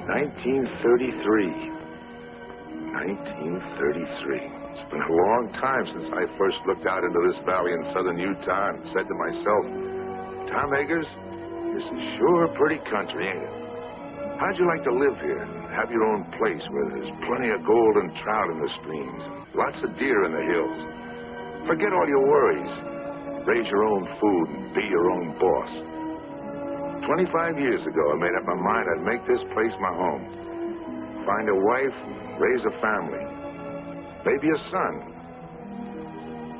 1933. 1933. It's been a long time since I first looked out into this valley in southern Utah and said to myself, Tom Eggers, this is sure a pretty country, ain't it? How'd you like to live here and have your own place where there's plenty of gold and trout in the streams and lots of deer in the hills? Forget all your worries. Raise your own food and be your own boss. 25 years ago, I made up my mind I'd make this place my home. Find a wife and raise a family. Maybe a son.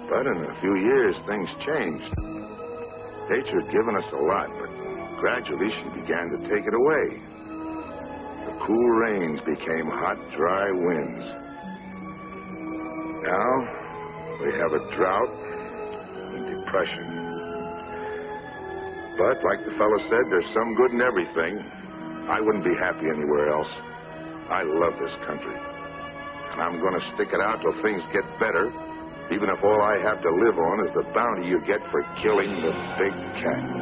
But in a few years, things changed. Nature had given us a lot, but gradually she began to take it away. The cool rains became hot, dry winds. Now, we have a drought and depression. But, like the fellow said, there's some good in everything. I wouldn't be happy anywhere else. I love this country. And I'm going to stick it out till things get better, even if all I have to live on is the bounty you get for killing the big cat.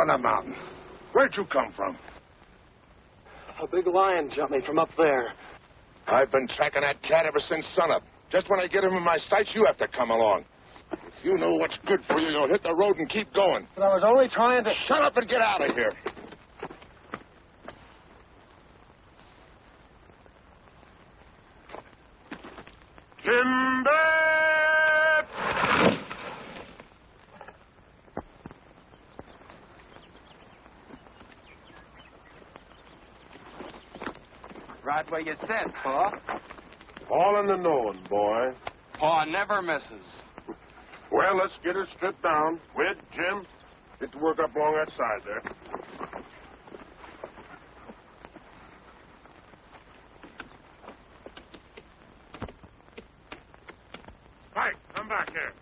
on the mountain? Where'd you come from? A big lion jumped me from up there. I've been tracking that cat ever since sunup. Just when I get him in my sights, you have to come along. If you know what's good for you, you'll hit the road and keep going. But I was only trying to... Shut up and get out of here. Timber! Right where you said, Pa. All in the knowing, boy. Pa never misses. Well, let's get her stripped down. Wid, Jim, get to work up along that side there. Pike, come back here.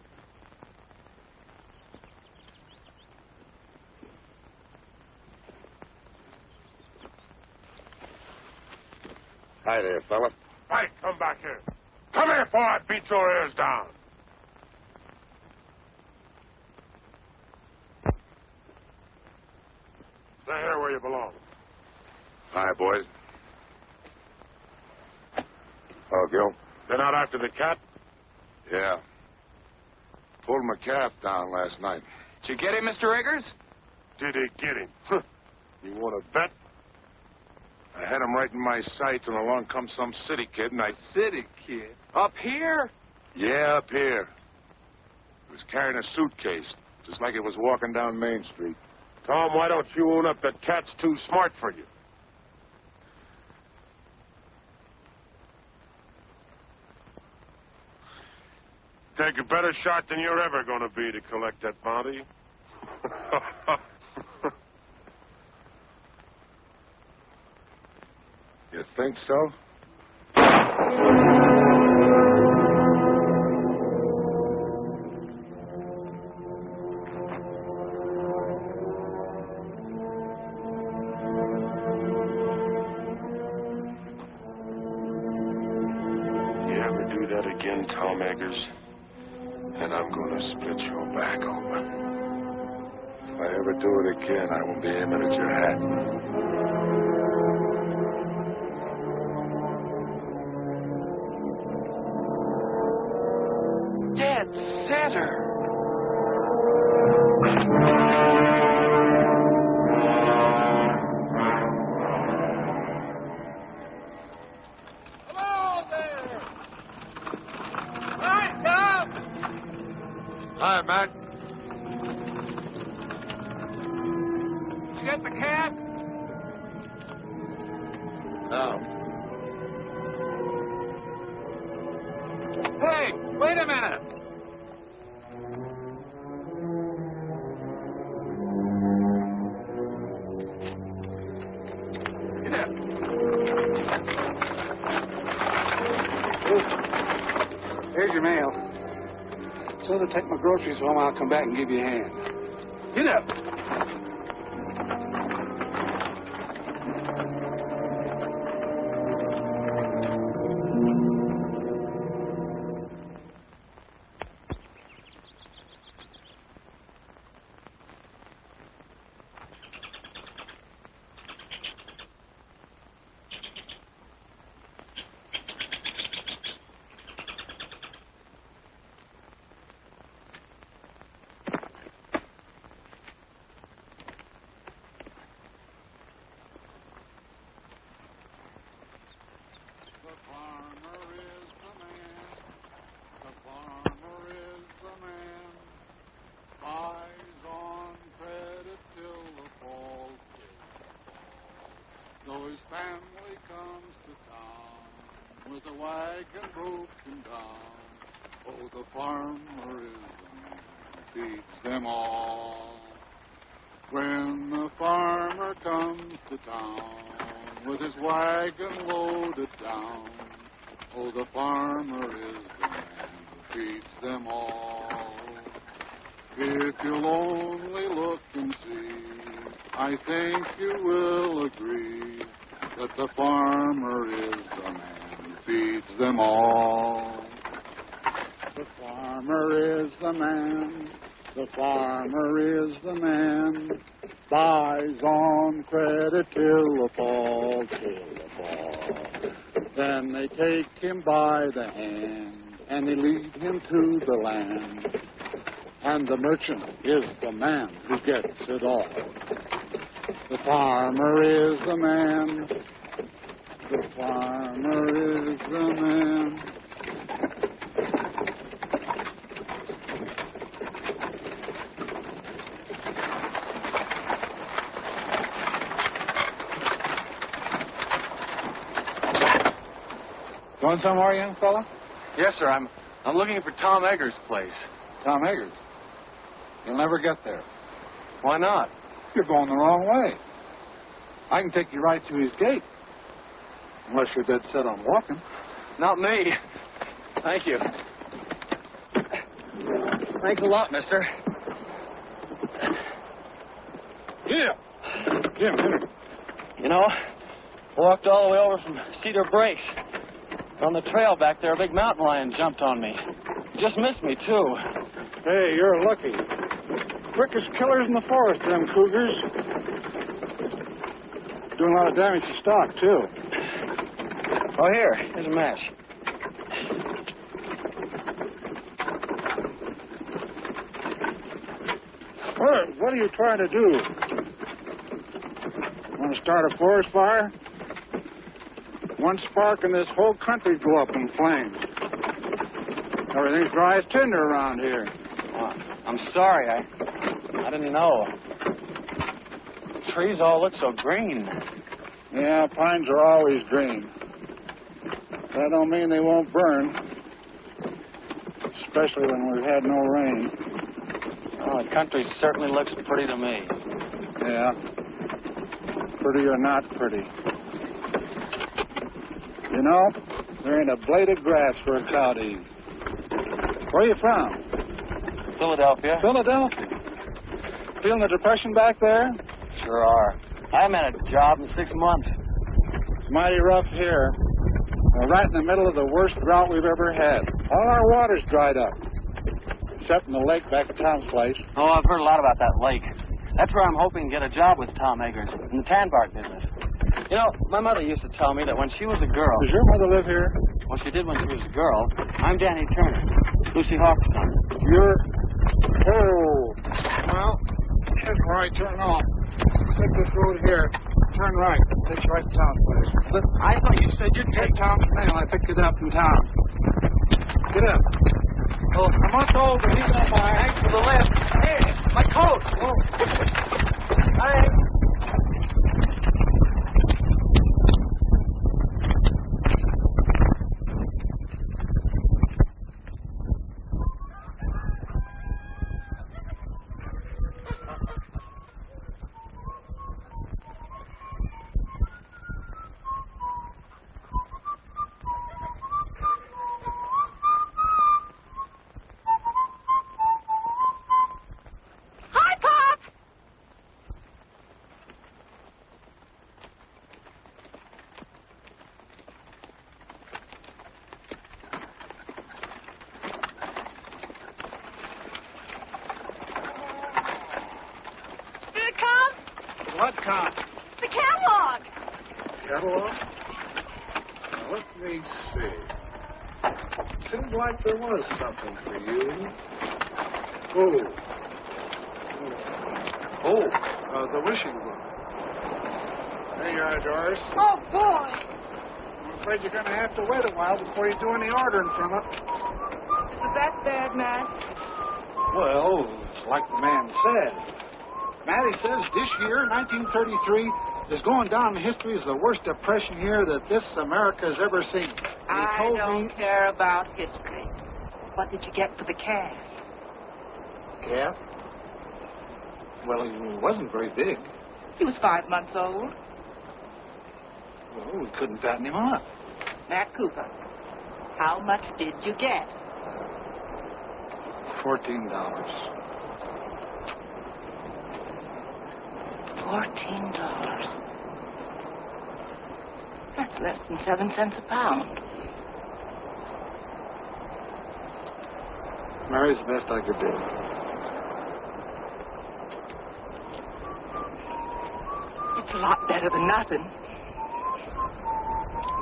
Hi there, fella. Pike, come back here. Come here before I beat your ears down. Stay here where you belong. Hi, boys. Oh, Gil? Been out after the cat? Yeah. Pulled my calf down last night. Did you get him, Mr. Eggers? Did he get him? You want to bet? I had him right in my sights, and along comes some city kid, and I... City kid? Up here? Yeah, up here. He was carrying a suitcase, just like it was walking down Main Street. Tom, why don't you own up that cat's too smart for you? Take a better shot than you're ever going to be to collect that bounty. You think so? You ever do that again, Tom Eggers, and I'm going to split your back open. If I ever do it again, I will be aiming at your hat. Dead center. Hello there! Hi, Tom! Hi, Mac. Did you get the cat? No. Hey, wait a minute! Here's your mail. So to take my groceries home, I'll come back and give you a hand. Get up! His family comes to town with a wagon broken down. Oh, the farmer is the man who feeds them all. When the farmer comes to town with his wagon loaded down, oh, the farmer is the man who feeds them all. If you'll only look and see, I think you will agree that the farmer is the man who feeds them all. The farmer is the man The farmer is the man, buys on credit till the fall, Then they take him by the hand, and they lead him to the land. And the merchant is the man who gets it all. The farmer is the man, the farmer is the man. Going somewhere, young fella? Yes, sir. I'm looking for Tom Eggers' place. Tom Eggers. You'll never get there. Why not? You're going the wrong way. I can take you right to his gate. Unless you're dead set on walking. Not me. Thank you. Thanks a lot, mister. Yeah. Jim, Henry. You know, walked all the way over from Cedar Breaks. On the trail back there, a big mountain lion jumped on me. He just missed me, too. Hey, you're lucky. Quickest killers in the forest, them cougars. Doing a lot of damage to stock, too. Oh, here's a match. What are you trying to do? Want to start a forest fire? One spark and this whole country go up in flames. Everything's dry as tinder around here. Oh, I'm sorry. I didn't know. The trees all look so green. Yeah, pines are always green. That don't mean they won't burn. Especially when we've had no rain. Oh, the country certainly looks pretty to me. Yeah. Pretty or not pretty. You know, there ain't a blade of grass for a cow to eat. Where are you from? Philadelphia. Philadelphia. Feeling the depression back there? Sure are. I haven't had a job in 6 months. It's mighty rough here. We're right in the middle of the worst drought we've ever had. All our water's dried up. Except in the lake back at Tom's place. Oh, I've heard a lot about that lake. That's where I'm hoping to get a job with Tom Eggers in the tan bark business. You know, my mother used to tell me that when she was a girl... Does your mother live here? Well, she did when she was a girl. I'm Danny Turner, Lucy Hawk's son. You're... Oh. Well, here's where I turn off. Take this road here. Turn right. Takes you right to Tom's place. But I thought you said you'd Take Tom's mail. I picked it up from Tom. Get up. Oh, I'm much older. He don't mind. Thanks for the lift. Hey, my coat. Oh. Hey. What cop? The catalog. Catalog? Now, let me see. Seemed like there was something for you. The wishing book. There you are, Doris. Oh, boy. I'm afraid you're going to have to wait a while before you do any ordering from it. Was that bad, Matt? Well, it's like the man said. Matty says this year, 1933, is going down in history as the worst depression year that this America has ever seen. And he told don't me... care about history. What did you get for the calf? Calf? Well, he wasn't very big. He was 5 months old. Well, we couldn't fatten him up. Matt Cooper, how much did you get? $14. $14. That's less than 7 cents a pound. Mary's the best I could do. It's a lot better than nothing.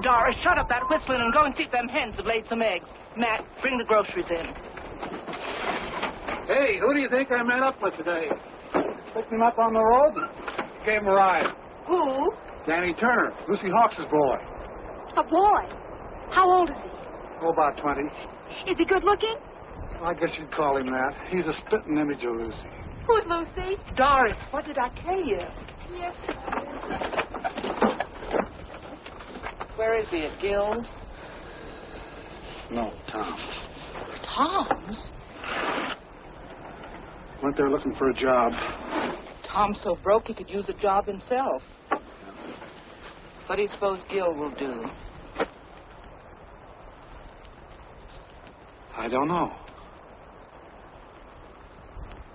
Doris, shut up that whistling and go and see if them hens have laid some eggs. Matt, bring the groceries in. Hey, who do you think I met up with today? Picked him up on the road and gave him a ride. Who? Danny Turner, Lucy Hawks' boy. A boy. How old is he? Oh, about 20. Is he good looking? I guess you'd call him that. He's a spitting image of Lucy. Who's Lucy? Doris, what did I tell you? Yes. Where is he, at Gill's? No, Tom's. Tom's? Went there looking for a job. Tom's so broke he could use a job himself. What do you suppose Gill will do? I don't know.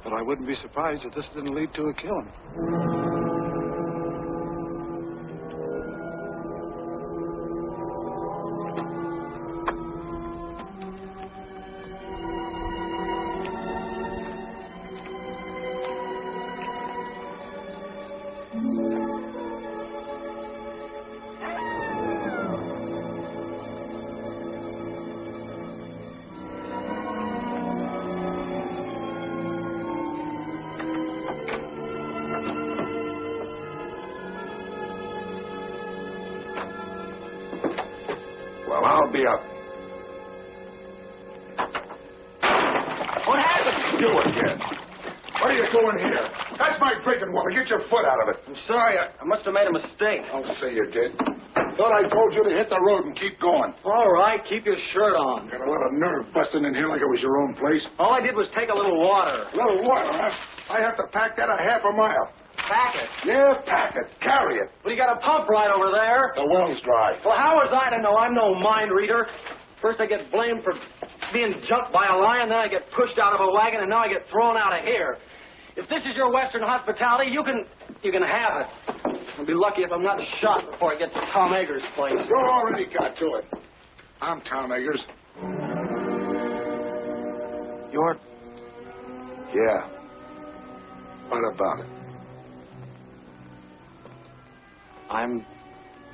But I wouldn't be surprised if this didn't lead to a killing. Well, I'll be up. What happened? You again. What are you doing here? That's my drinking water. Get your foot out of it. I'm sorry. I must have made a mistake. Don't say you did. Thought I told you to hit the road and keep going. All right, keep your shirt on. Got a lot of nerve busting in here like it was your own place. All I did was take a little water. A little water, huh? I have to pack that a half a mile. Pack it. Yeah, pack it. Carry it. Well, you got a pump right over there. The well's dry. Well, how was I to know? I'm no mind reader. First I get blamed for being jumped by a lion, then I get pushed out of a wagon, and now I get thrown out of here. If this is your Western hospitality, you can have it. I'll be lucky if I'm not shot before I get to Tom Eggers' place. You already got to it. I'm Tom Eggers. You're... Yeah. What about it? I'm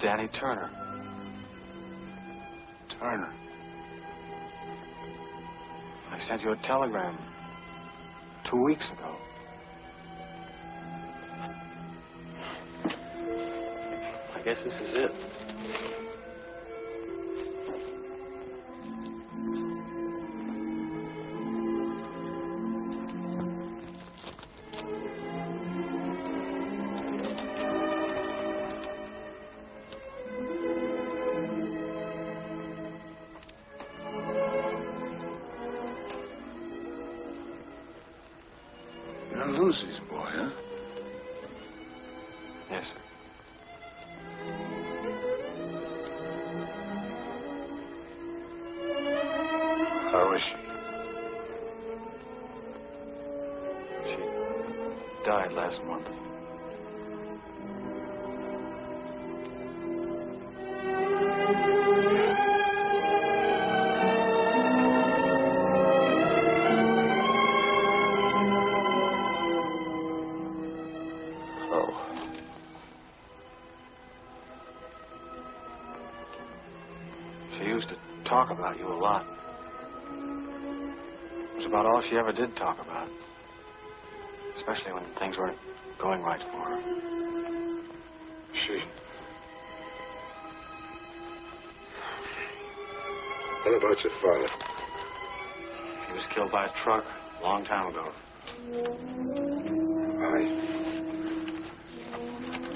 Danny Turner. Turner. I sent you a telegram 2 weeks ago. I guess this is it. You're Lucy's boy, huh? Yes, sir. How is she? She died last month. Oh. She used to talk about you a lot. It was about all she ever did talk about. Especially when things weren't going right for her. She. What about your father? He was killed by a truck a long time ago.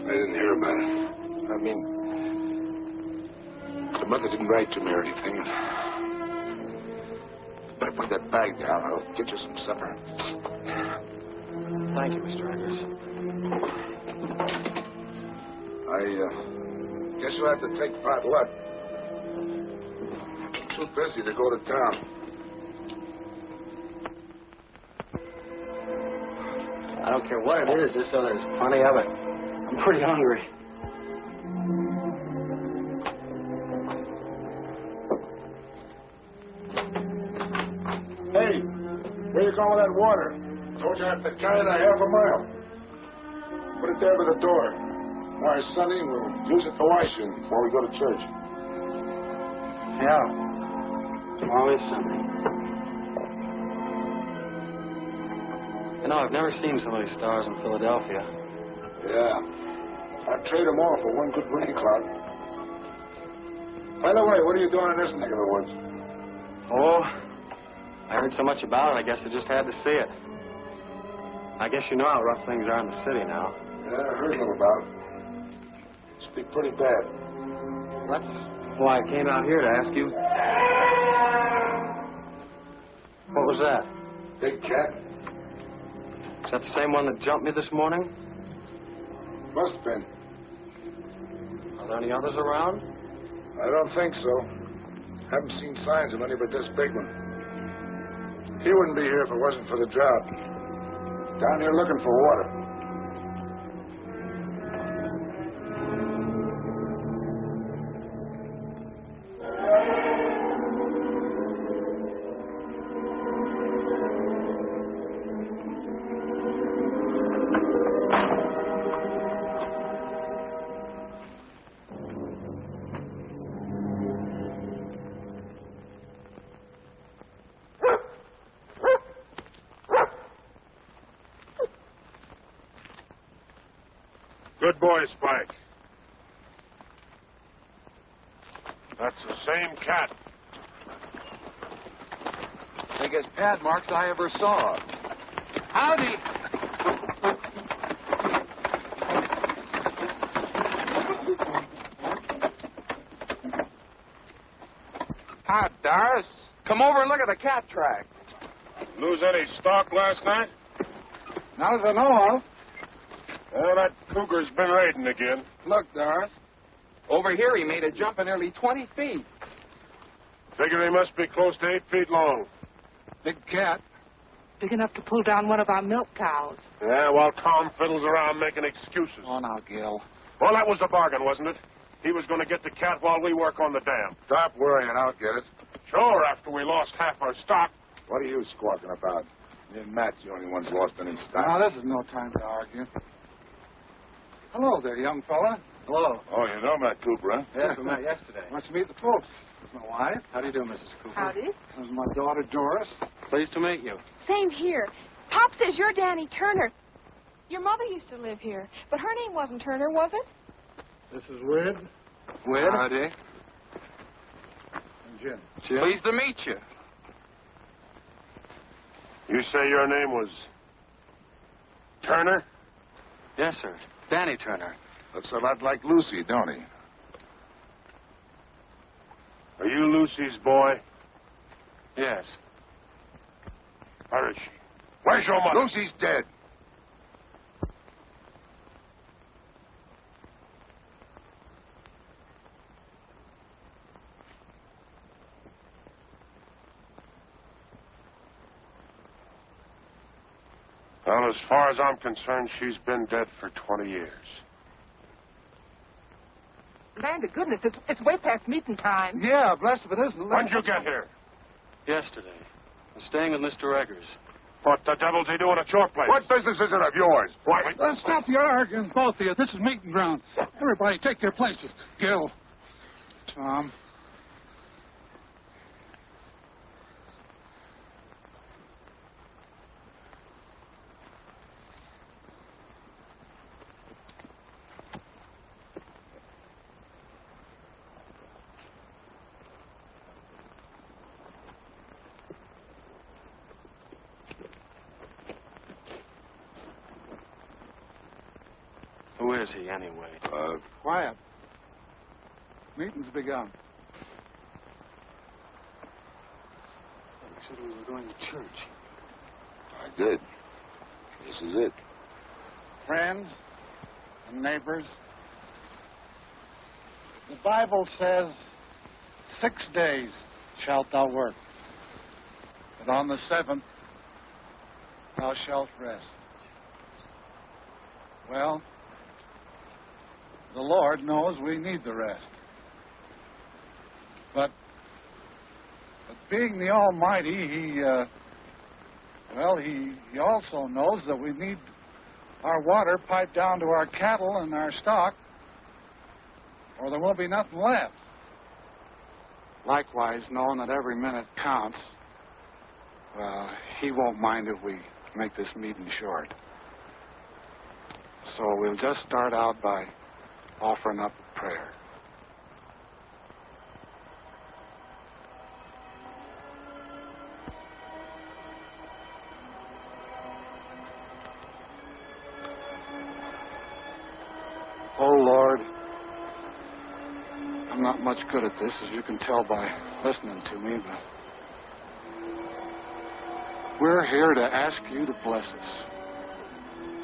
I didn't hear about it. I mean, the mother didn't write to me or anything. Better put that bag down. I'll get you some supper. Thank you, Mr. Eggers. I guess you'll have to take pot luck. I'm too busy to go to town. I don't care what it is, just so there's plenty of it. I'm pretty hungry. Hey, where you going with that water? Told you I have to carry it a half a mile. Put it there by the door. Why, Sonny, we'll use it to wash in before we go to church. Yeah. Tomorrow is Sunday. You know, I've never seen so many stars in Philadelphia. Yeah. I'd trade them all for one good rain cloud. By the way, what are you doing in this neck of the woods? Oh, I heard so much about it, I guess I just had to see it. I guess you know how rough things are in the city now. Yeah, I heard a little about it. Must be pretty bad. That's why I came out here to ask you. What was that? Big cat? Is that the same one that jumped me this morning? Must have been. Are there any others around? I don't think so. Haven't seen signs of any but this big one. He wouldn't be here if it wasn't for the drought. Down here looking for water. Good boy, Spike. That's the same cat. Biggest pad marks I ever saw. Howdy. Hi, Doris. Come over and look at the cat track. Lose any stock last night? Not that I know of. Oh, that cougar's been raiding again. Look, Doris. Over here he made a jump of nearly 20 feet. Figure he must be close to 8 feet long. Big cat. Big enough to pull down one of our milk cows. Yeah, while Tom fiddles around making excuses. Oh, now, Gil. Well, that was the bargain, wasn't it? He was going to get the cat while we work on the dam. Stop worrying, I'll get it. Sure, after we lost half our stock. What are you squawking about? Me and Matt's the only ones lost any stock. Now, this is no time to argue. Hello there, young fella. Hello. Oh, you know Matt Cooper, huh? Yes, we met yesterday. Wants to meet the folks. This is my wife. How do you do, Mrs. Cooper? Howdy. This is my daughter, Doris. Pleased to meet you. Same here. Pop says you're Danny Turner. Your mother used to live here, but her name wasn't Turner, was it? This is Wid. Wid? Howdy. And Jim. Jim? Pleased to meet you. You say your name was Turner? Yes, sir. Danny Turner. Looks a lot like Lucy, don't he? Are you Lucy's boy? Yes. Where is she? Where's your mother? Lucy's dead. Well, as far as I'm concerned, she's been dead for 20 years. Land of goodness, it's way past meeting time. Yeah, blessed if it isn't. When'd you get here? Yesterday. I'm staying with Mr. Eggers. What the devil's he doing at your place? What business is it of yours? Why? Let's stop your arguing, both of you. This is meeting ground. Everybody take your places. Gil. Tom. Who is he, anyway? Quiet. Meeting's begun. You said we were going to church. I did. This is it. Friends and neighbors, the Bible says, 6 days shalt thou work, but on the 7th thou shalt rest. Well, the Lord knows we need the rest. But being the Almighty, He also knows that we need our water piped down to our cattle and our stock or there won't be nothing left. Likewise, knowing that every minute counts, well, he won't mind if we make this meeting short. So we'll just start out by offering up a prayer. Oh, Lord, I'm not much good at this, as you can tell by listening to me, but we're here to ask you to bless us,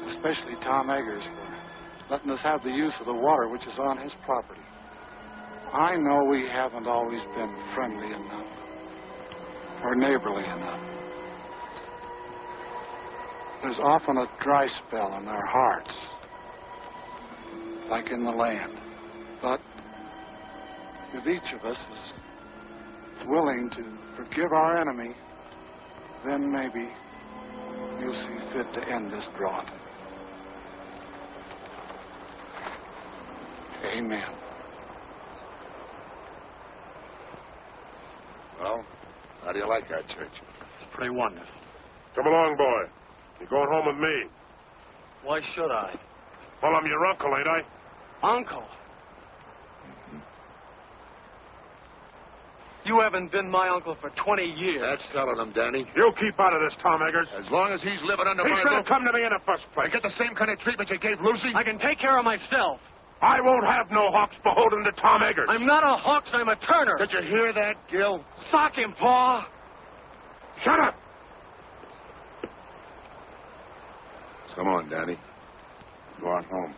especially Tom Eggers for letting us have the use of the water which is on his property. I know we haven't always been friendly enough or neighborly enough. There's often a dry spell in our hearts, like in the land. But if each of us is willing to forgive our enemy, then maybe you'll see fit to end this drought. Amen. Well, how do you like our church? It's pretty wonderful. Come along, boy. You're going home with me. Why should I? Well, I'm your uncle, ain't I? Uncle? You haven't been my uncle for 20 years. That's telling him, Danny. You keep out of this, Tom Eggers. As long as he's living under He my should roof, have come to me in the first place. I get the same kind of treatment you gave Lucy. I can take care of myself. I won't have no hawks beholden to Tom Eggers. I'm not a Hawks, I'm a Turner. Did you hear that, Gil? Sock him, Pa. Shut up. Come on, Danny. Go on home.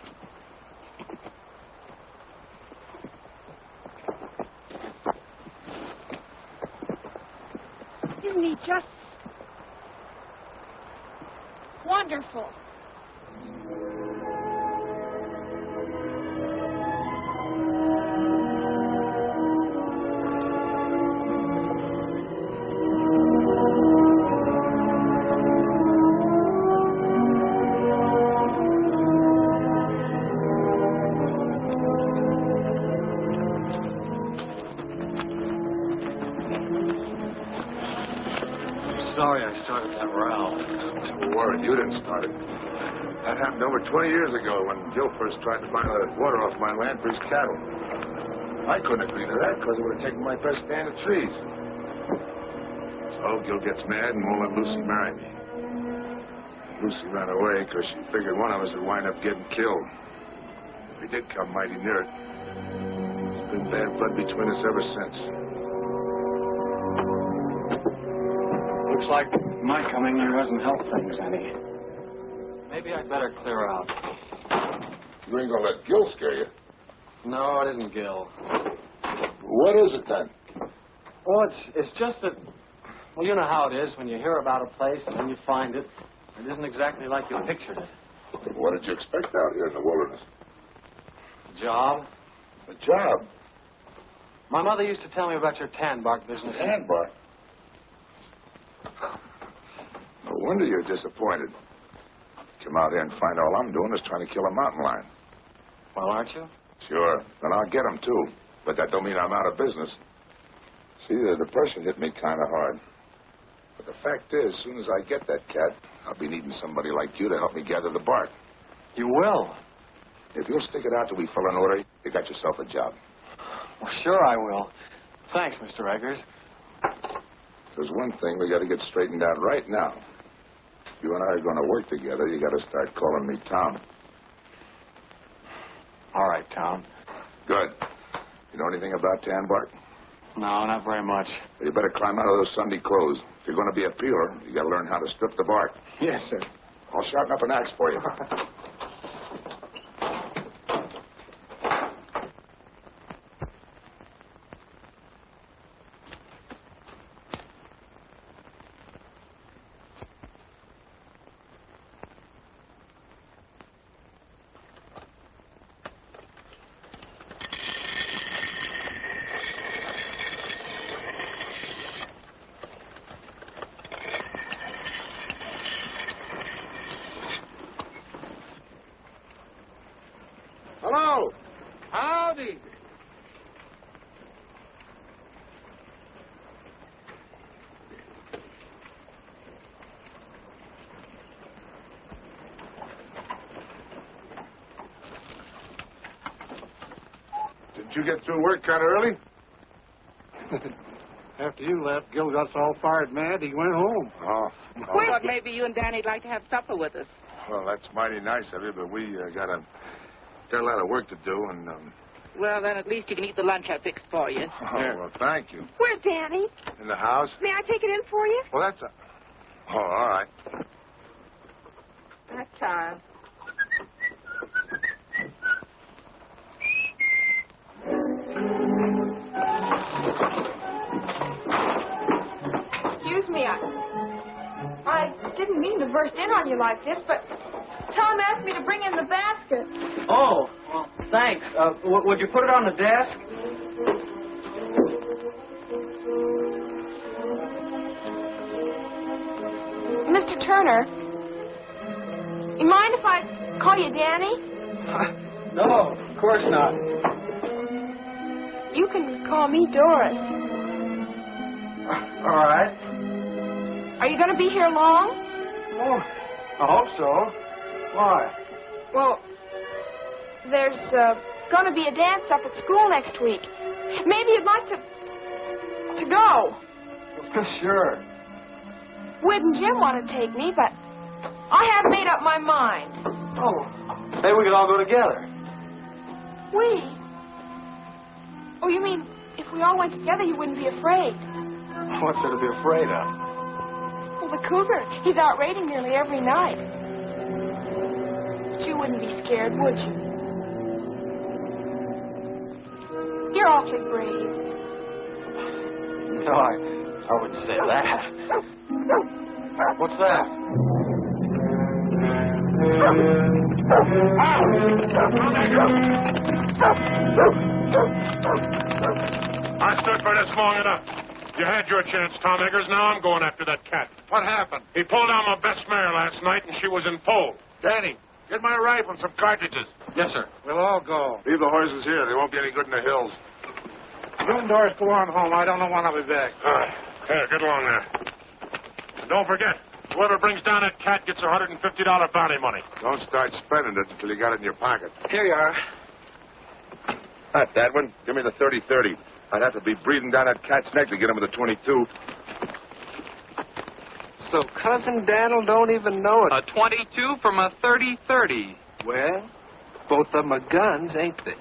Isn't he just wonderful? Sorry I started that row. Don't worry, you didn't start it. That happened over 20 years ago when Gil first tried to buy the water off my land for his cattle. I couldn't agree to that because it would have taken my best stand of trees. So Gil gets mad and won't let Lucy marry me. Lucy ran away because she figured one of us would wind up getting killed. We did come mighty near it. There's been bad blood between us ever since. Looks like my coming here hasn't helped things any. Maybe I'd better clear out. You ain't gonna let Gil scare you. No, it isn't Gil. What is it then? Well, it's just that, well, you know how it is when you hear about a place and then you find it. It isn't exactly like you pictured it. What did you expect out here in the wilderness? A job? A job? My mother used to tell me about your tan bark business. Tan bark? No wonder you're disappointed. Come out here and find all I'm doing is trying to kill a mountain lion. Well, aren't you? Sure. And I'll get him, too. But that don't mean I'm out of business. See, the depression hit me kind of hard. But the fact is, as soon as I get that cat, I'll be needing somebody like you to help me gather the bark. You will? If you'll stick it out till we fill an order, you got yourself a job. Well, sure I will. Thanks, Mr. Eggers. There's one thing we got to get straightened out right now. If you and I are going to work together, you got to start calling me Tom. All right, Tom. Good. You know anything about tan bark? No, not very much. So you better climb out of those Sunday clothes. If you're going to be a peeler, you got to learn how to strip the bark. Yes, sir. I'll sharpen up an axe for you. Didn't you get through work kind of early? After you left, Gil got all fired mad. He went home. Oh. We thought maybe you and Danny'd like to have supper with us. Well, that's mighty nice of you, but we got a lot of work to do, and Well, then at least you can eat the lunch I fixed for you. well, thank you. Where's Danny? In the house? May I take it in for you? Well, that's a. Oh, all right. That's time. Excuse me, I didn't mean to burst in on you like this, but Tom asked me to bring in the basket. Oh, well, thanks. Would you put it on the desk? Mr. Turner, you mind if I call you Danny? No, of course not. You can call me Doris. All right. Are you going to be here long? Oh, I hope so. Why? Well, there's going to be a dance up at school next week. Maybe you'd like to go. Sure. Wid and Jim want to take me, but I haven't made up my mind. Oh, maybe we could all go together. We? Oh, you mean if we all went together, you wouldn't be afraid? What's there to be afraid of? Well, the cougar, he's out raiding nearly every night. But you wouldn't be scared, would you? You're awfully brave. No, I wouldn't say that. What's that? I stood for this long enough. You had your chance, Tom Eggers. Now I'm going after that cat. What happened? He pulled down my best mare last night, and she was in foal. Danny, get my rifle and some cartridges. Yes, sir. We'll all go. Leave the horses here. They won't be any good in the hills. You and Doris go on home. I don't know when I'll be back. All right. Here, get along there. And don't forget, whoever brings down that cat gets $150 bounty money. Don't start spending it until you got it in your pocket. Here you are. Not that one. Give me the 30-30. I'd have to be breathing down that cat's neck to get him with the 22. So Cousin Daniel don't even know it. A 22 from a 30-30. Well, both of them are guns, ain't they?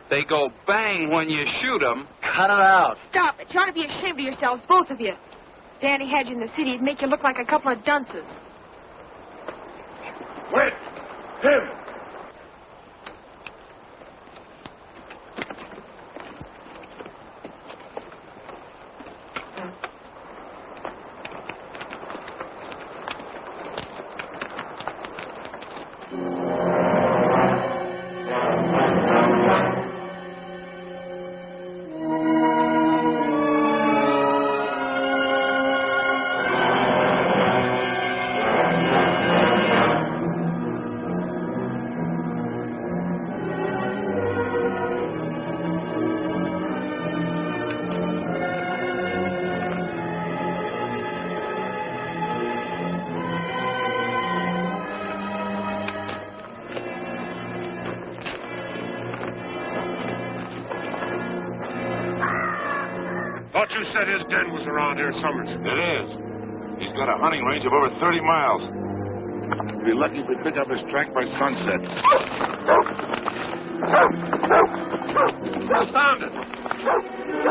They go bang when you shoot 'em. Cut it out. Stop it. You ought to be ashamed of yourselves, both of you. Danny had you in the city. It'd make you look like a couple of dunces. Wait! Him! Thought you said his den was around here, Summers. It is. He's got a hunting range of over 30 miles. We'll be lucky if we pick up his track by sunset. Found it.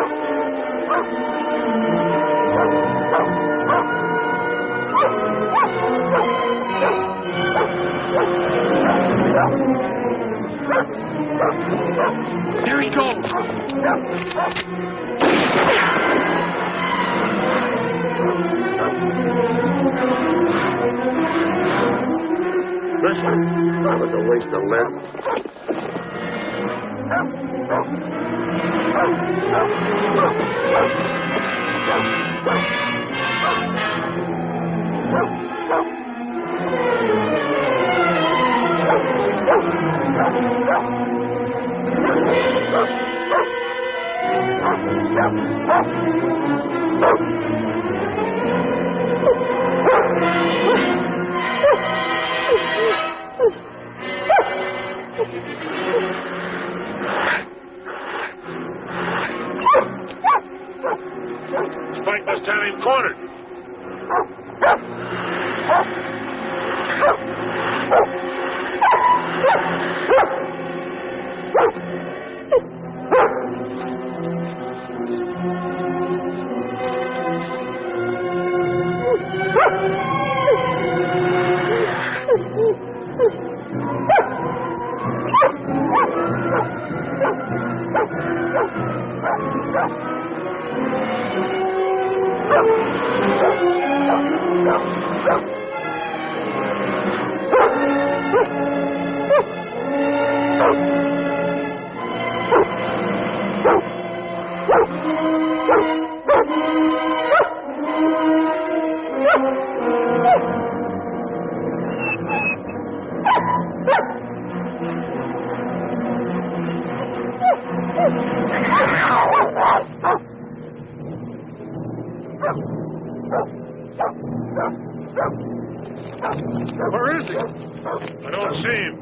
Here he goes. Listen, that was a waste of lead. Where is he? I don't see him.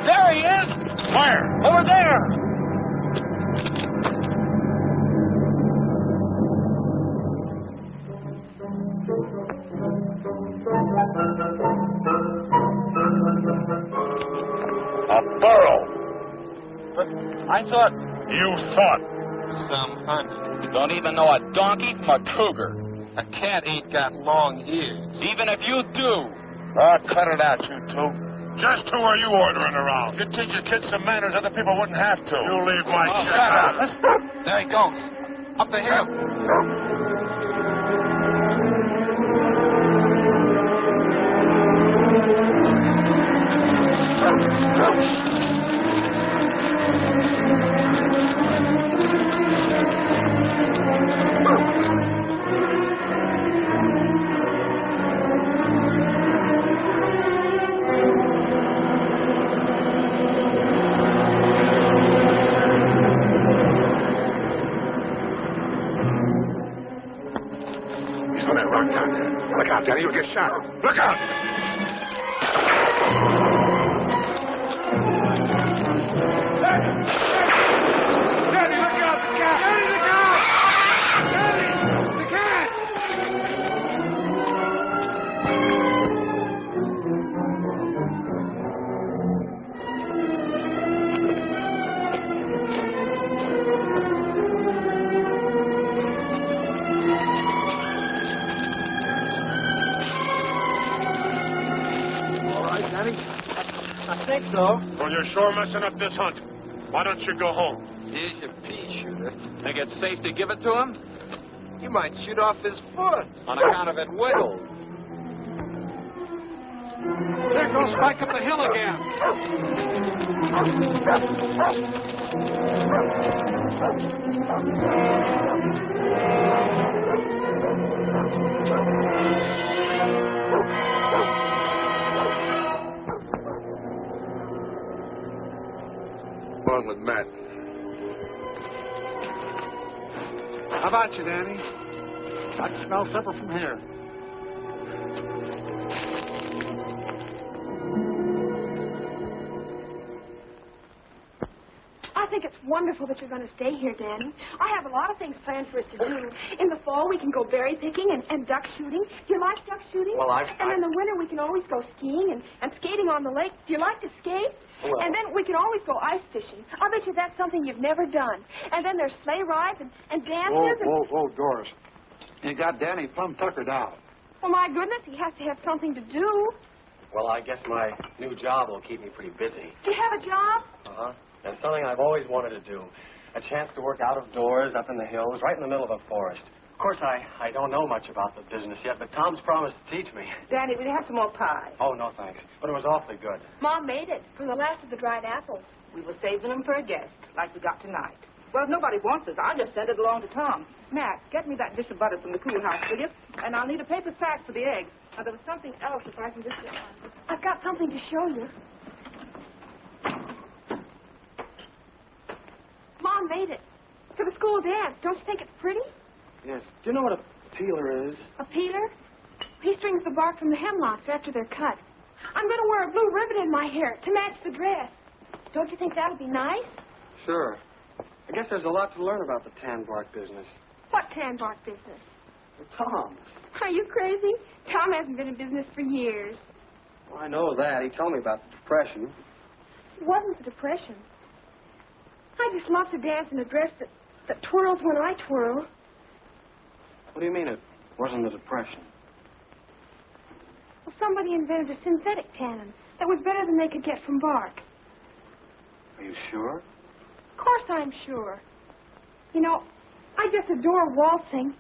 There he is! Where? Over there! A burro. But I thought... You thought. Some honey. Don't even know a donkey from a cougar. A cat ain't got long ears. Even if you do. Ah, cut it out, you two. Just who are you ordering around? You teach your kids some manners other people wouldn't have to. You leave my shit out. There he goes. Up the hill. He's on that rock down there. Look out, Danny, you'll get shot. Look out! Danny, look out! The cat! Danny, the cat! Danny, the cat! All right, Danny. I think so. Well, you're sure messing up this hunt. Why don't you go home? Here's your pea shooter. Think it's safe to give it to him? You might shoot off his foot. On account of it wiggles. There goes Spike up the hill again. Along with Matt. How about you, Danny? I can smell supper from here. I think it's wonderful that you're going to stay here, Danny. I have a lot of things planned for us to do. In the fall, we can go berry picking and duck shooting. Do you like duck shooting? Well, And in the winter, we can always go skiing and skating on the lake. Do you like to skate? Well. And then we can always go ice fishing. I'll bet you that's something you've never done. And then there's sleigh rides and dances. Whoa, Doris. You got Danny plumb tuckered out. Well, my goodness, he has to have something to do. Well, I guess my new job will keep me pretty busy. Do you have a job? Uh-huh. That's something I've always wanted to do. A chance to work out of doors, up in the hills, right in the middle of a forest. Of course, I don't know much about the business yet, but Tom's promised to teach me. Danny, will you have some more pie? Oh, no, thanks. But it was awfully good. Mom made it from the last of the dried apples. We were saving them for a guest, like we got tonight. Well, if nobody wants this, I'll just send it along to Tom. Matt, get me that dish of butter from the cool house, will you? And I'll need a paper sack for the eggs. Now, there was something else, if I can just get one. I've got something to show you. Mom made it for the school dance. Don't you think it's pretty? Yes. Do you know what a peeler is? A peeler? He strings the bark from the hemlocks after they're cut. I'm going to wear a blue ribbon in my hair to match the dress. Don't you think that'll be nice? Sure. I guess there's a lot to learn about the tan bark business. Why, What tan bark business? Tom's. Are you crazy? Tom hasn't been in business for years. Well, I know that. He told me about the Depression. It wasn't the Depression. I just love to dance in a dress that twirls when I twirl. What do you mean it wasn't the Depression? Well, somebody invented a synthetic tannin that was better than they could get from bark. Are you sure? Of course I'm sure. You know, I just adore waltzing.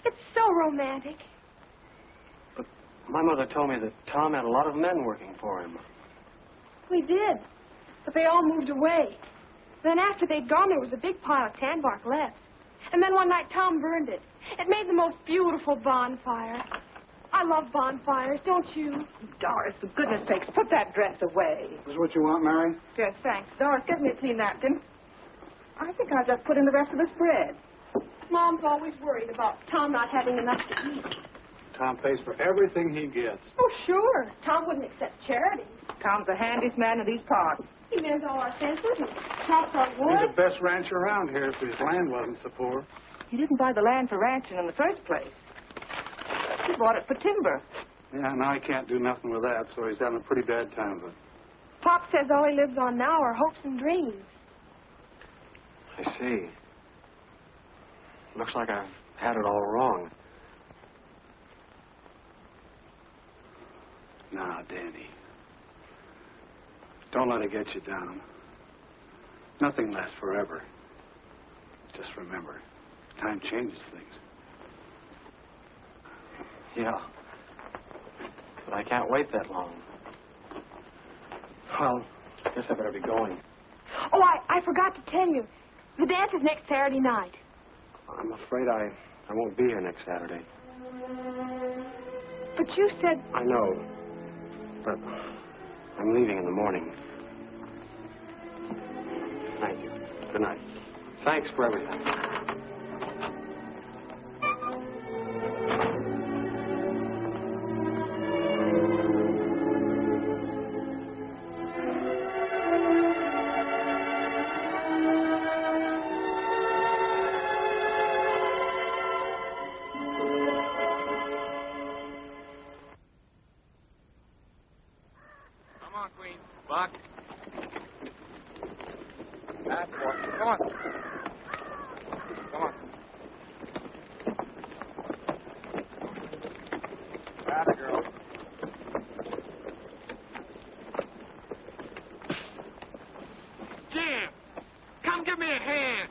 It's so romantic. But my mother told me that Tom had a lot of men working for him. We did, but they all moved away. Then after they'd gone, there was a big pile of tan bark left. And then one night, Tom burned it. It made the most beautiful bonfire. I love bonfires, don't you? Doris, for goodness sakes, put that dress away. Is this what you want, Mary? Yes, thanks. Doris, get me a clean napkin. I think I'll just put in the rest of this bread. Mom's always worried about Tom not having enough to eat. Tom pays for everything he gets. Oh, sure. Tom wouldn't accept charity. Tom's the handiest man in these parts. He mends all our fences and chops our He's wood. the best rancher around here if his land wasn't so poor. He didn't buy the land for ranching in the first place. He bought it for timber. Yeah, now he can't do nothing with that, so he's having a pretty bad time of it. Pop says all he lives on now are hopes and dreams. I see. Looks like I've had it all wrong. Now, Danny, don't let it get you down. Nothing lasts forever. Just remember, time changes things. Yeah. But I can't wait that long. Well, I guess I better be going. Oh, I forgot to tell you. The dance is next Saturday night. I'm afraid I won't be here next Saturday. But you said... I know. But I'm leaving in the morning. Thank you. Good night. Thanks for everything. Buck. That boy. Come on. Come on. Atta girl. Jim, come give me a hand.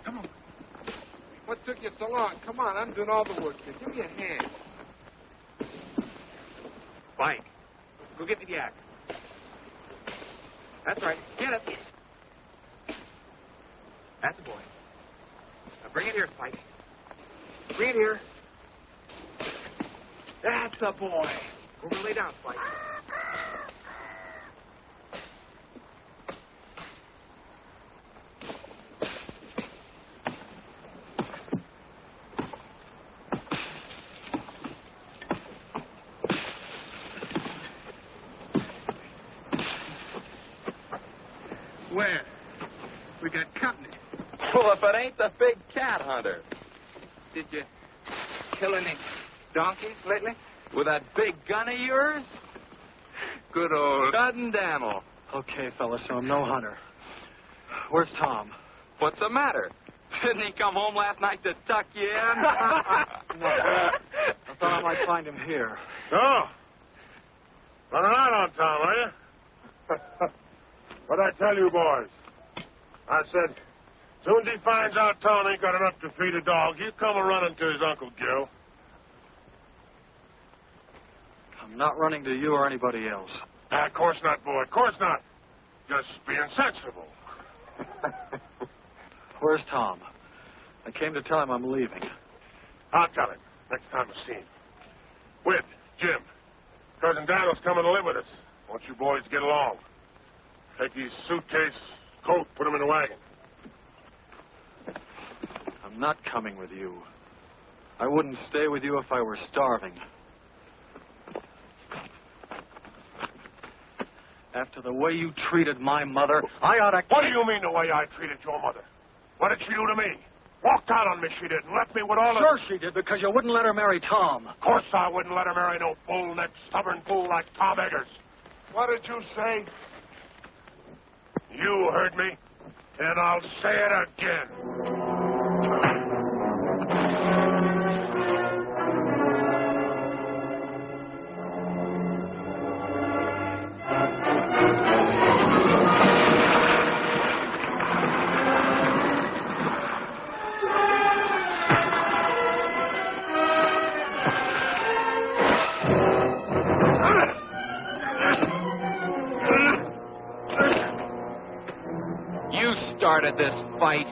Come on. What took you so long? Come on, I'm doing all the work here. Give me a hand. Spike, go get me the axe. That's right. Get it. That's a boy. Now bring it here, Spike. Bring it here. That's a boy. Go over lay down, Spike. Where? We got company. Well, if it ain't the big cat hunter. Did you kill any donkeys lately? With that big gun of yours? Good old Dudden Daniel. Okay, fellas, so I'm no hunter. Where's Tom? What's the matter? Didn't he come home last night to tuck you in? No, I thought I might find him here. So, running out on Tom, are you? What'd I tell you, boys? I said, soon as he finds out Tom ain't got enough to feed a dog, he'll come a-running to his Uncle Gil. I'm not running to you or anybody else. Of course not, boy. Of course not. Just being sensible. Where's Tom? I came to tell him I'm leaving. I'll tell him next time I see him. Whit, Jim, Cousin Daniel's coming to live with us. I want you boys to get along. Take his suitcase, coat, put him in the wagon. I'm not coming with you. I wouldn't stay with you if I were starving. After the way you treated my mother, I ought to... What do you mean the way I treated your mother? What did she do to me? Walked out on me, she did, and left me with all Sure she did, because you wouldn't let her marry Tom. Of course I wouldn't let her marry no bull-necked, stubborn fool like Tom Eggers. What did you say? You heard me, and I'll say it again. Started this fight.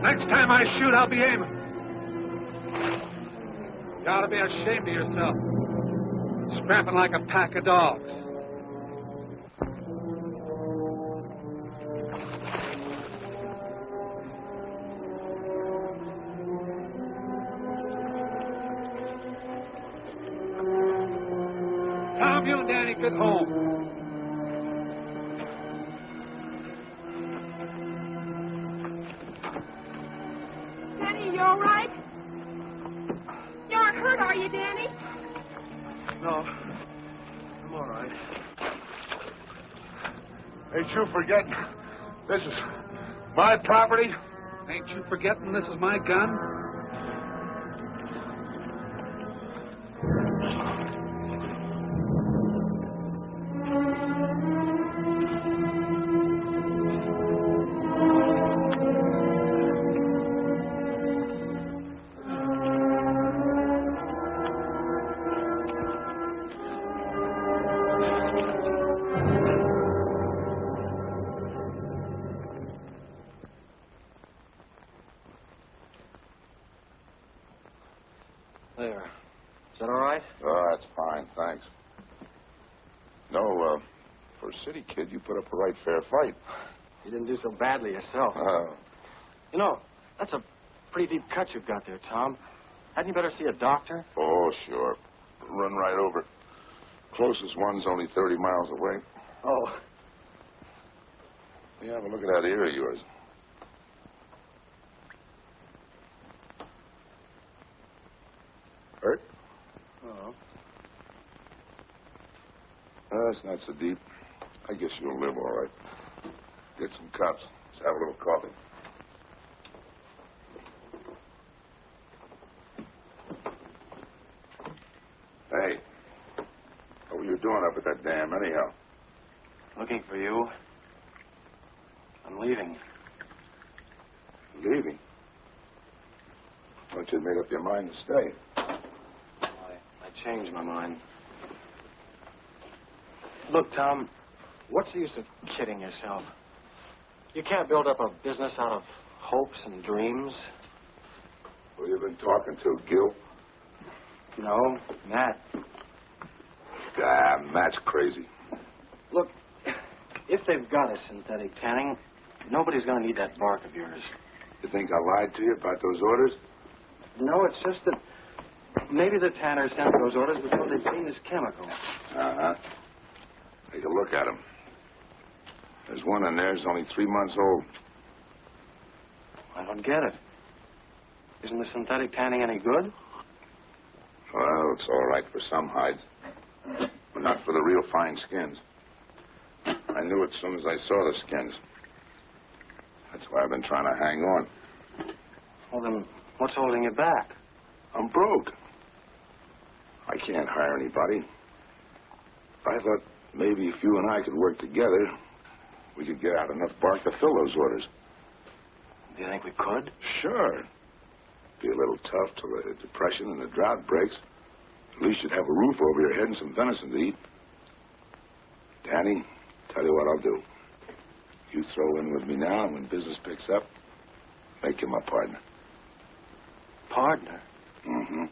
Next time I shoot, I'll be aiming. You ought to be ashamed of yourself. Scrapping like a pack of dogs. Tom, you and Danny, get home. You all right? You aren't hurt, are you, Danny? No. I'm all right. Ain't you forgetting this is my property? Ain't you forgetting this is my gun? There. Is that all right? Oh, that's fine, thanks. No, for a city kid, you put up a right fair fight. You didn't do so badly yourself. You know, that's a pretty deep cut you've got there, Tom. Hadn't you better see a doctor? Oh, sure. Run right over it. Closest one's only 30 miles away. Oh. Yeah, have a look at that ear of yours. Hurt? Oh. It's not so deep. I guess you'll live all right. Get some cups. Let's have a little coffee. Hey, what were you doing up at that dam anyhow? Looking for you. I'm leaving. Leaving? Thought you'd made up your mind to stay. I changed my mind. Look, Tom, what's the use of kidding yourself? You can't build up a business out of hopes and dreams. Who you been talking to, Gil? No, Matt. Ah, Matt's crazy. Look, if they've got a synthetic tanning, nobody's going to need that bark of yours. You think I lied to you about those orders? No, it's just that maybe the tanner sent those orders before they'd seen this chemical. Uh-huh. Take a look at them. There's one in there that's only 3 months old. I don't get it. Isn't the synthetic tanning any good? Well, it's all right for some hides, but not for the real fine skins. I knew it as soon as I saw the skins. That's why I've been trying to hang on. Well, then, what's holding you back? I'm broke. I can't hire anybody. I thought maybe if you and I could work together, we could get out enough bark to fill those orders. Do you think we could? Sure. Be a little tough till the depression and the drought breaks. At least you'd have a roof over your head and some venison to eat. Danny, tell you what I'll do. You throw in with me now, and when business picks up, make you my partner. Partner? Mm-hmm.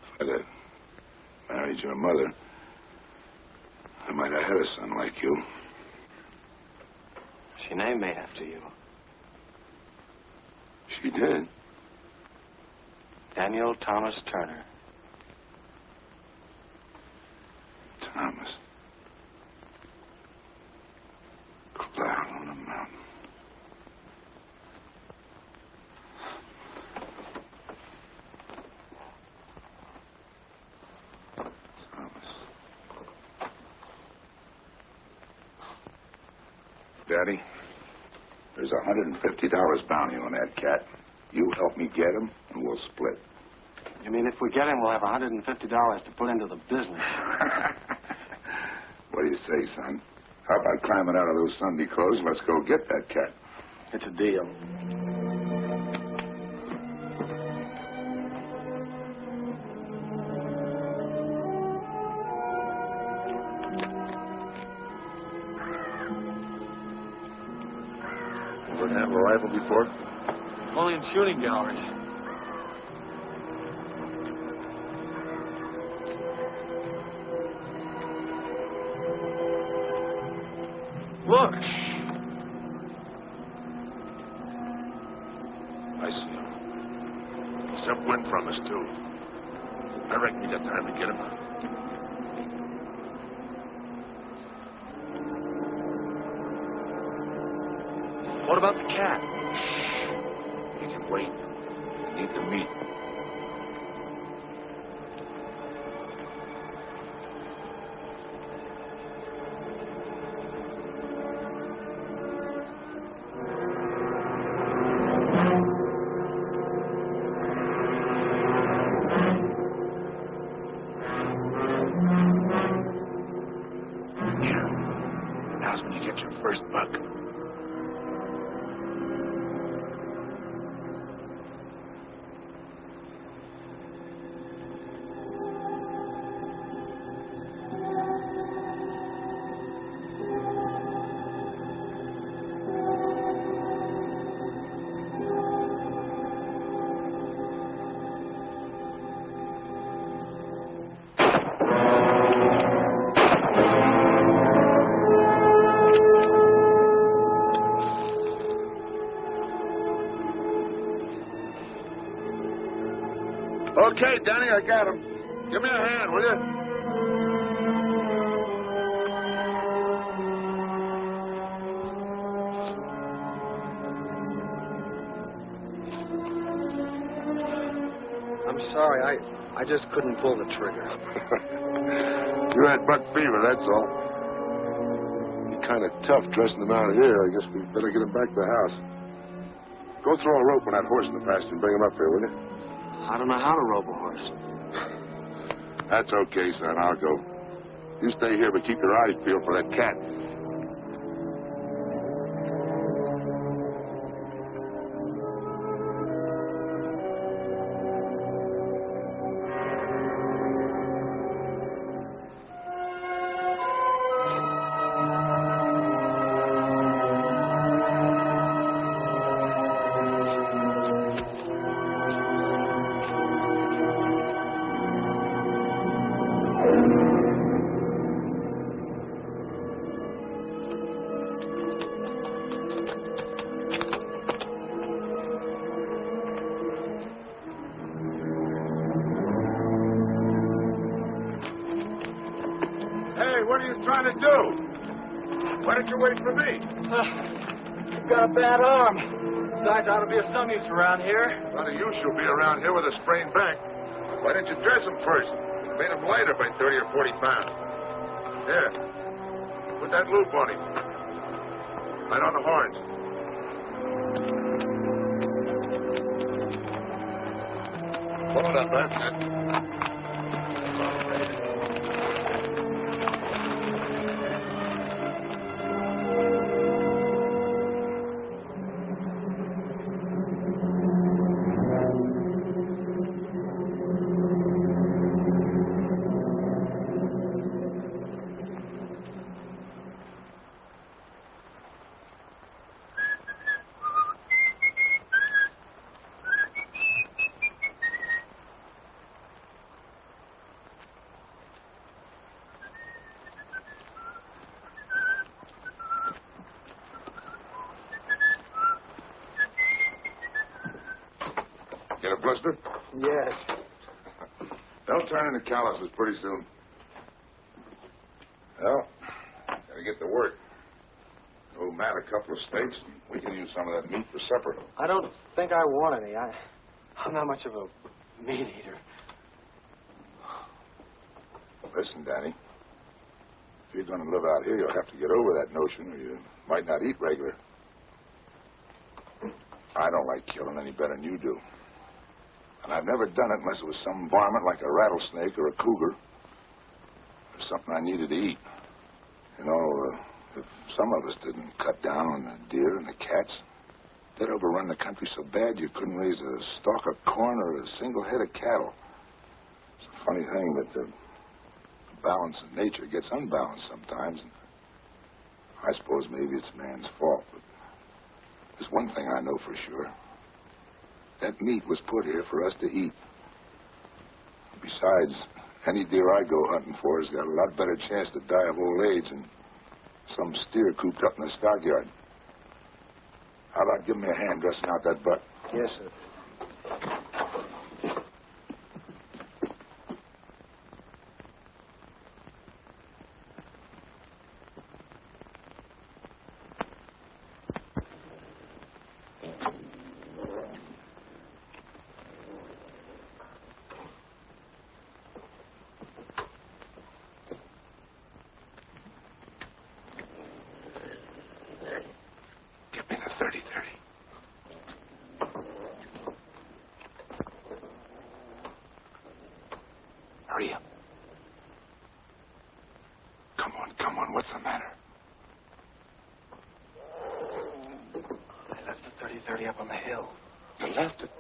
If I'd have married your mother, I might have had a son like you. She named me after you. She did? Daniel Thomas Turner. Thomas. Cloud on the mountain. Thomas. Daddy, there's $150 bounty on that cat. You help me get him, and we'll split. You mean if we get him, we'll have $150 to put into the business? What do you say, son? How about climbing out of those Sunday clothes and let's go get that cat? It's a deal. Ever have a rifle before? Only in shooting galleries. Look! I see him. He's upwind from us, too. I reckon we got time to get him. What about the cat? He can wait. Need the meat. Yeah. Now's when you get your first buck. Okay, Danny, I got him. Give me a hand, will you? I'm sorry, I just couldn't pull the trigger. You had buck fever, that's all. You're kind of tough dressing him out here. I guess we better get him back to the house. Go throw a rope on that horse in the pasture and bring him up here, will you? I don't know how to rope a horse. That's okay, son. I'll go. You stay here, but keep your eyes peeled for that cat. What are you trying to do? Why don't you wait for me? You've got a bad arm. Besides, I ought to be of some use around here. None of you shall be around here with a sprained back. Why didn't you dress him first? Made him lighter by 30 or 40 pounds. Here. Put that loop on him. Right on the horns. Hold up, that's it. Get a blister? Yes. They'll turn into calluses pretty soon. Well, gotta get to work. Owe Matt a couple of steaks, and we can use some of that meat for supper. I don't think I want any. I'm not much of a meat eater. Listen, Danny. If you're going to live out here, you'll have to get over that notion, or you might not eat regular. I don't like killing any better than you do. And I've never done it unless it was some varmint like a rattlesnake or a cougar. Or something I needed to eat. You know, if some of us didn't cut down on the deer and the cats, they'd overrun the country so bad you couldn't raise a stalk of corn or a single head of cattle. It's a funny thing that the balance of nature gets unbalanced sometimes. And I suppose maybe it's man's fault, but there's one thing I know for sure. That meat was put here for us to eat. Besides, any deer I go hunting for has got a lot better chance to die of old age than some steer cooped up in the stockyard. How about giving me a hand dressing out that butt? Yes, sir. Hurry up. Come on. What's the matter? I left the 30-30 up on the hill. You left it?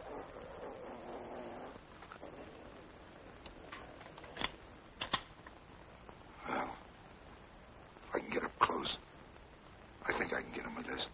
Well, if I can get up close, I think I can get him with this.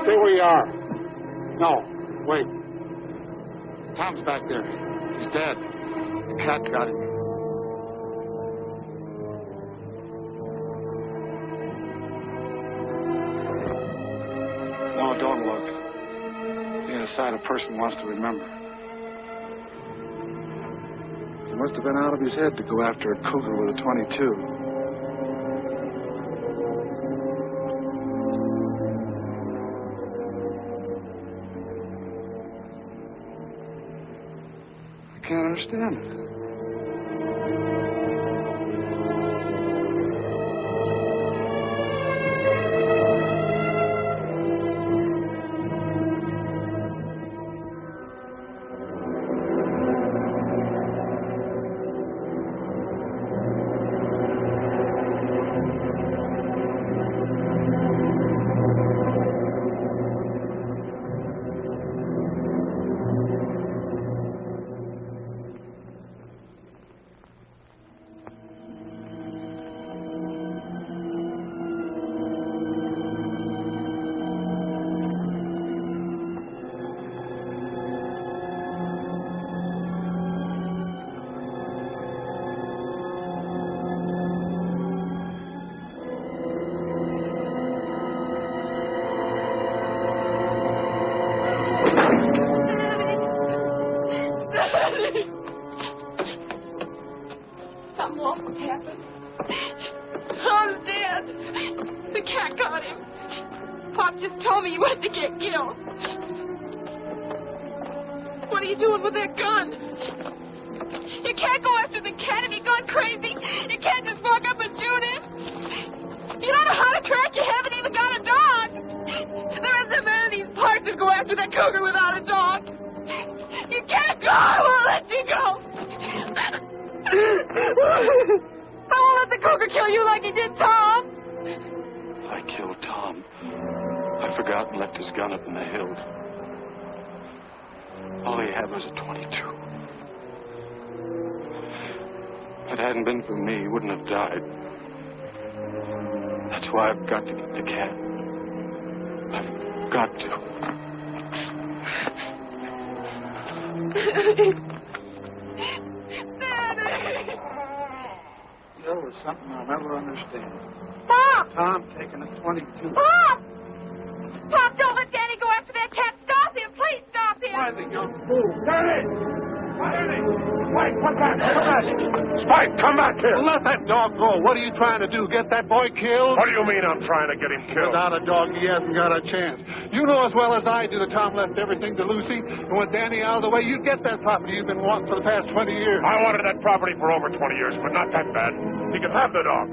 Stay where you are. No, wait. Tom's back there. He's dead. The cat got him. No, don't look. He ain't a sight a person wants to remember. He must have been out of his head to go after a cougar with a .22. I can't understand it. Something awful happened. Tom's dead. The cat got him. Pop just told me he went to get killed. What are you doing with that gun? You can't go after the cat if you've gone crazy. You can't just walk up and shoot him. You don't know how to track. You haven't even got a dog. There isn't many of these parts that go after that cougar without a dog. You can't go. I won't let you go. I won't let the cougar kill you like he did Tom. I killed Tom. I forgot and left his gun up in the hills. All he had was a .22. If it hadn't been for me, he wouldn't have died. That's why I've got to get the cat. I've got to. There was something I'll never understand. Pop! Tom taking his .22. Pop! Pop, don't let Danny go after that cat. Stop him. Please stop him. Why, the young fool. Danny! Danny! Spike, come back! Come back! Spike, come back here! Well, let that dog go. What are you trying to do? Get that boy killed? What do you mean I'm trying to get him killed? Without a dog, he hasn't got a chance. You know as well as I do that Tom left everything to Lucy. And with Danny out of the way, you'd get that property you've been wanting for the past 20 years. I wanted that property for over 20 years, but not that bad. He can have the dog.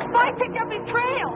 Spike picked up his trail.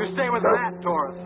You stay with Matt, Doris.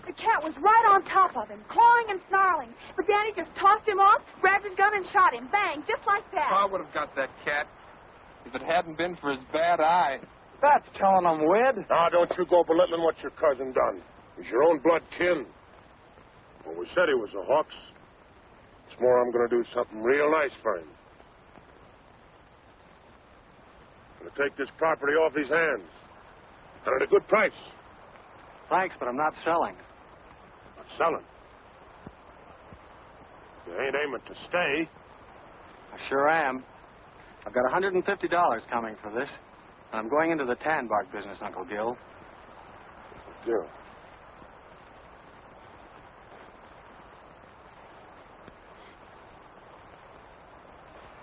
The cat was right on top of him, clawing and snarling. But Danny just tossed him off, grabbed his gun, and shot him. Bang, just like that. I would have got that cat if it hadn't been for his bad eye. That's telling them, Wed. Now, don't you go belittling what your cousin done. He's your own blood kin. Well, we said he was a Hawks. It's more, I'm going to do something real nice for him. I'm going to take this property off his hands. And at a good price. Thanks, but I'm not selling. Not selling. You ain't aiming to stay. I sure am. I've got $150 coming for this. And I'm going into the tan bark business, Uncle Gil. Gil.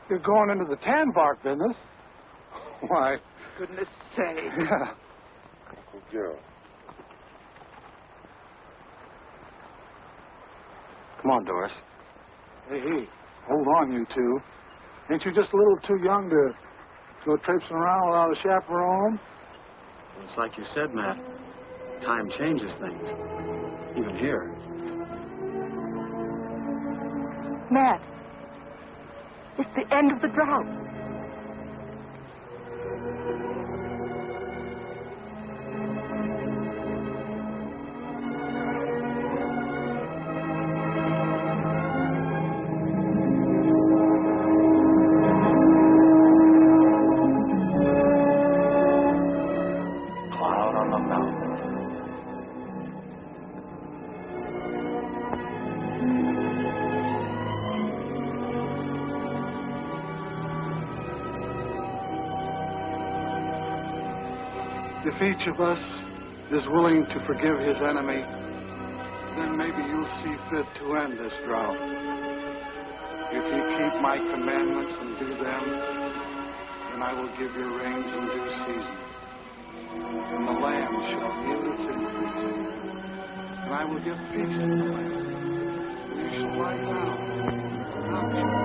You're going into the tan bark business? Why? Goodness sake. Yeah. Uncle Gil. Come on, Doris. Hey, hold on, you two. Ain't you just a little too young to go traipsing around without a chaperone? It's like you said, Matt. Time changes things. Even here. Matt, it's the end of the drought. Cloud on the mountain. If each of us is willing to forgive his enemy, then maybe you'll see fit to end this drought. If you keep my commandments and do them, then I will give your rains in due season. And the land shall yield its increase. And I will give peace to the land. And you shall lie down without